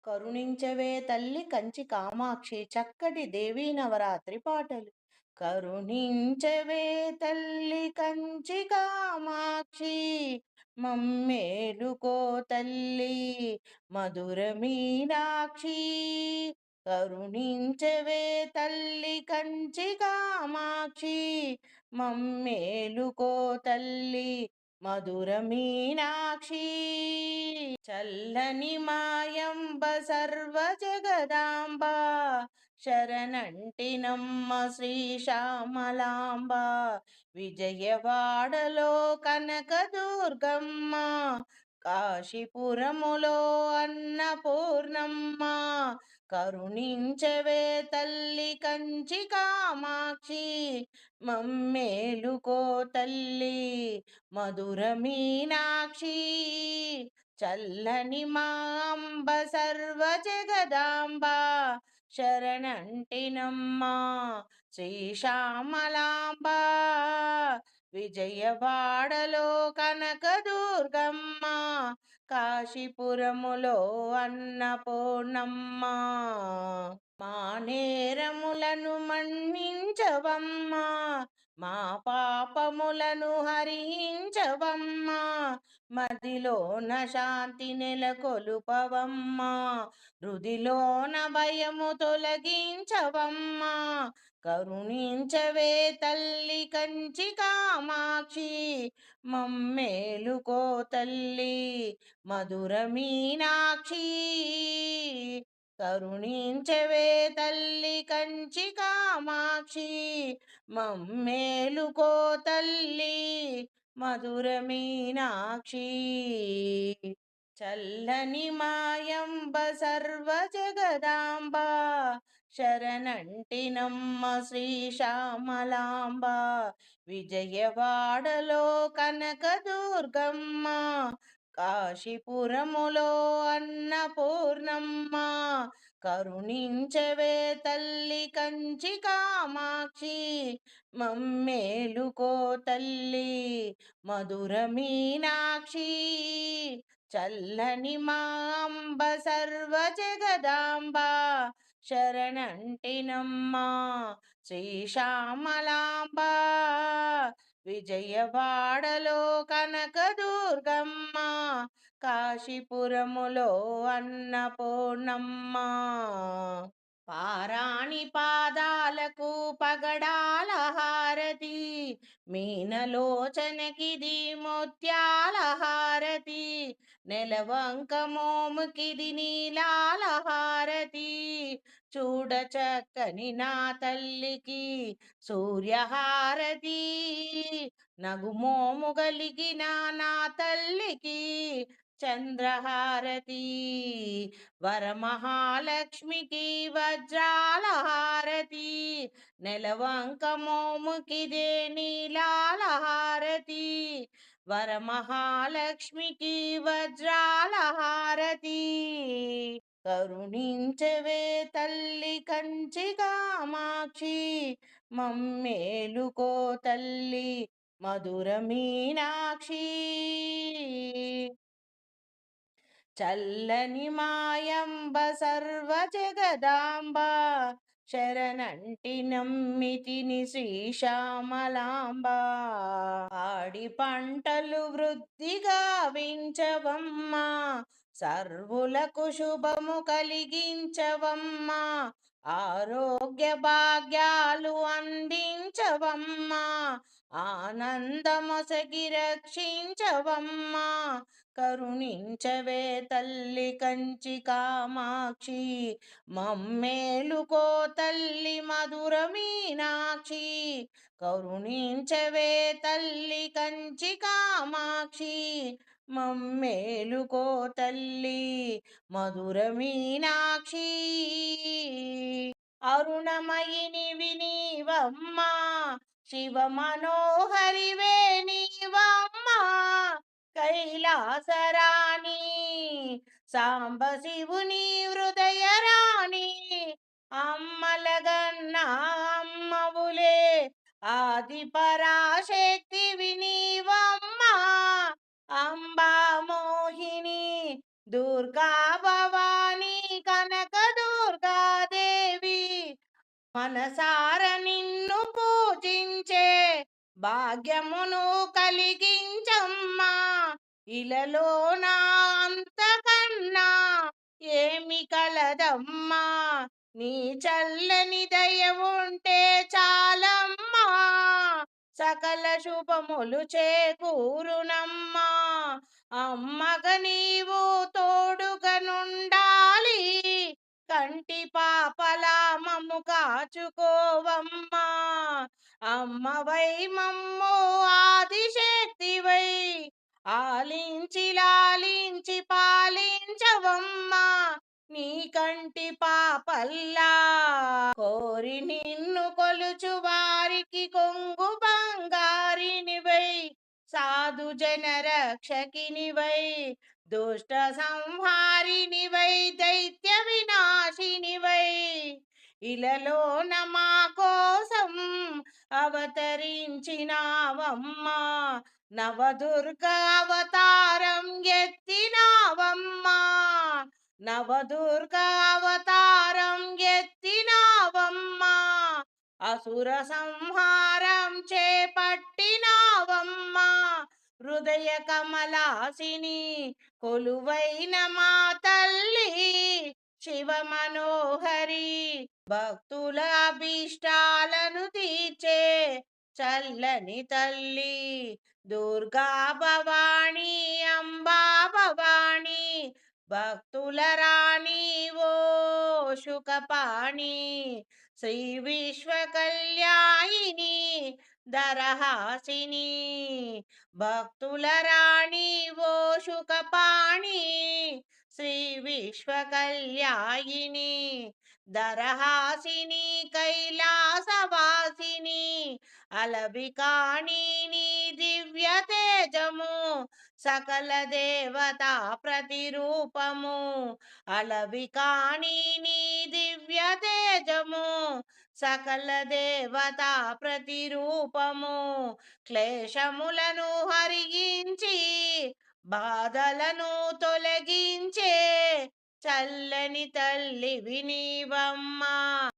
కరుణించవే తల్లి కంచి కామాక్షి చక్కటి దేవీ నవరాత్రి పాటలు. కరుణించవే తల్లి కంచి కామాక్షి, మమ్మేలుకో తల్లి మధుర మీనాక్షి. కరుణించవే తల్లి కంచి కామాక్షి, మమ్మేలుకో తల్లి మధుర మీనాక్షి. చల్లని మాయంబ సర్వ జగదాంబ, శరణంటినమ్మ శ్రీ శ్యామలాంబ. విజయవాడలో కనకదుర్గమ్మ, కాశీపురములో అన్నపూర్ణమ్మ. కరుణించవే తల్లి కంచి కామాక్షి, మమ్మేలుకో తల్లి మధుర మీనాక్షి. చల్లని మాంబ సర్వ జగదాంబ, శరణంటినమ్మ శ్రీ శ్యామలాంబ. విజయవాడలో కనకదుర్గమ్మ, కాశీపురములో అన్నపూర్ణమ్మ. మా నేరములను మన్నించవమ్మా, మా పాపములను హరించవమ్మా. మదిలోన శాంతి నెలకొలుపవమ్మా, హృదిలోన భయము తొలగించవమ్మా. కరుణించవే తల్లి కంచి కామాక్షి, మమ్మేలుకో తల్లి మధుర మీనాక్షి. కరుణించవే తల్లి కంచి కామాక్షి, మమ్మేలుకో తల్లి మధుర మీనాక్షి. చల్లని మాయంబ సర్వ జగదాంబ, శరణంటినమ్మ శ్రీ శ్యామలాంబ. విజయవాడలో కనకదుర్గమ్మ, కాశీపురములో అన్నపూర్ణమ్మ. కరుణించవే తల్లి కంచి కామాక్షి, మమ్మేలుకో తల్లి మధుర మీనాక్షి. చల్లని మాంబ సర్వ జగదాంబ, శరణంటినమ్మ శ్రీ శ్యామలాంబ. విజయవాడలో కనకదుర్గమ్మ, కాశీపురములో అన్నపూర్ణమ్మ. పారాణి పాదాలకు పగడాల హారతి, మీనలోచనకిది ముత్యాల హారతి. నెలవంక మోముకిది నీలాల హారతి, చూడ చక్కని నా తల్లికి సూర్యహారతి. నగుమోము గలిగిన నా తల్లికి చంద్రహారతి. వరమహాలక్ష్మికి వజ్రాల హారతి, నెలవంక మోముకిదే నీలాల హారతి. వరమహాలక్ష్మికి వజ్రాల హారతి. కరుణించవే తల్లి కంచి కామాక్షి, మమ్మేలుకో తల్లి మధుర మీనాక్షి. చల్లని మాయంబ సర్వ జగదాంబ, శరణంటి నమ్మితిని శ్రీ శ్యామలాంబ. పాడి పంటలు వృద్ధిగా వించవమ్మా, సర్వులకు శుభము కలిగించవమ్మా. ఆరోగ్య భాగ్యాలు అందించవమ్మా, ఆనందమొసగి రక్షించవమ్మా. కరుణించవే తల్లి కంచి కామాక్షి, మమ్మేలుకో తల్లి మధుర మీనాక్షి. కరుణించవే తల్లి కంచి కామాక్షి, మమ్మేలుకో తల్లి మధుర మీనాక్షి. అరుణమయిని వినీవమ్మా, శివ మనోహరివే నీవమ్మా. కైలాసరాణి సాంబ శివుని హృదయ రాణి, అమ్మలగన్న అమ్మవులే ఆది పరాశక్తి వినీవమ్మా. అంబా మోహిని దుర్గా భవానీ మనసార నిన్ను పూజించే భాగ్యమును కలిగించమ్మా. ఇలలో నా అంతకన్నా ఏమి కలదమ్మా. నీ చల్లని దయ ఉంటే చాలమ్మా. సకల శుభములు చేకూరునమ్మా. అమ్మగ నీవు తోడుగా నుండాలి. కంటి పాపలా మమ్ము కాచుకోవమ్మా. అమ్మవై మమ్ము ఆదిశక్తివై ఆలించి లాలించి పాలించవమ్మా. నీ కంటి పాపల్లా కోరి నిన్ను కొలుచు వారికి కొంగు బంగారినివై సాధు జన రక్షకినివై దుష్ట సంహారినివై దైత్య వినాశినివై ఇలలోన మా కోసం అవతరించినావమ్మా. నవదుర్గ అవతారం ఎత్తినావమ్మా. నవదుర్గ అవతారం ఎత్తినావమ్మా. అసుర సంహారం చేపట్టినావమ్మా. హృదయ కమలాసిని కొలువైన మా తల్లి శివ మనోహరి. భక్తుల అభీష్టాలను తీర్చే చల్లని తల్లి దుర్గా భవాణి అంబా భవాణి. భక్తుల రాణి ఓ శుకపాణి. శ్రీ విశ్వ కళ్యాణిని దరహాసిని. భక్తుల రాణి ఓ శుకపాణి. శ్రీ విశ్వ కళ్యాణిని దరహాసిని కైలాసవాసిని. అలవికాణి నీ దివ్య తేజము సకల దేవతా ప్రతిరూపము. అలవికాణి నీ దివ్య తేజము సకల దేవతా ప్రతిరూపము. క్లేశములను హరించి బాధలను తొలగించే చల్లని తల్లివి నీవమ్మా.